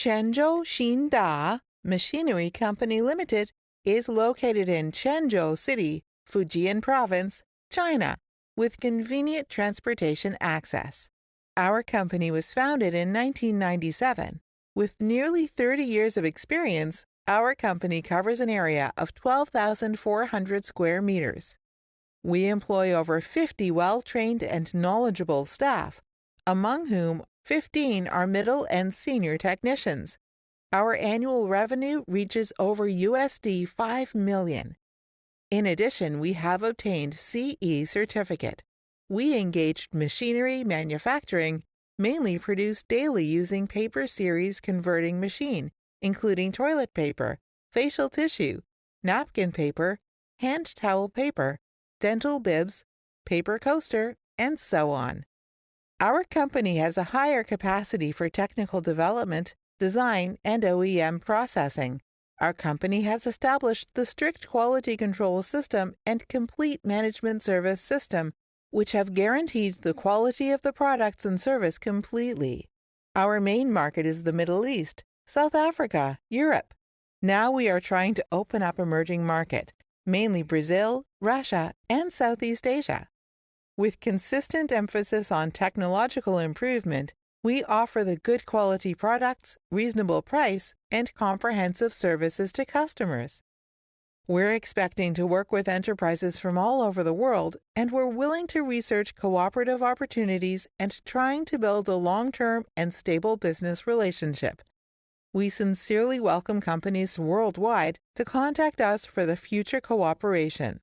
Quanzhou XinDa Machinery Company Limited is located in Quanzhou City, Fujian Province, China, with convenient transportation access. Our company was founded in 1997. With nearly 30 years of experience, our company covers an area of 12,400 square meters. We employ over 50 well-trained and knowledgeable staff, among whom 15 are middle and senior technicians. Our annual revenue reaches over USD 5 million. In addition, we have obtained CE certificate. We engaged machinery manufacturing, mainly produced daily using paper series converting machine, including toilet paper, facial tissue, napkin paper, hand towel paper, dental bibs, paper coaster, and so on. Our company has a higher capacity for technical development, design, and OEM processing. Our company has established the strict quality control system and complete management service system, which have guaranteed the quality of the products and service completely. Our main market is the Middle East, South Africa, Europe. Now we are trying to open up emerging market, mainly Brazil, Russia, and Southeast Asia. With consistent emphasis on technological improvement, we offer the good quality products, reasonable price, and comprehensive services to customers. We're expecting to work with enterprises from all over the world, and we're willing to research cooperative opportunities and trying to build a long-term and stable business relationship. We sincerely welcome companies worldwide to contact us for the future cooperation.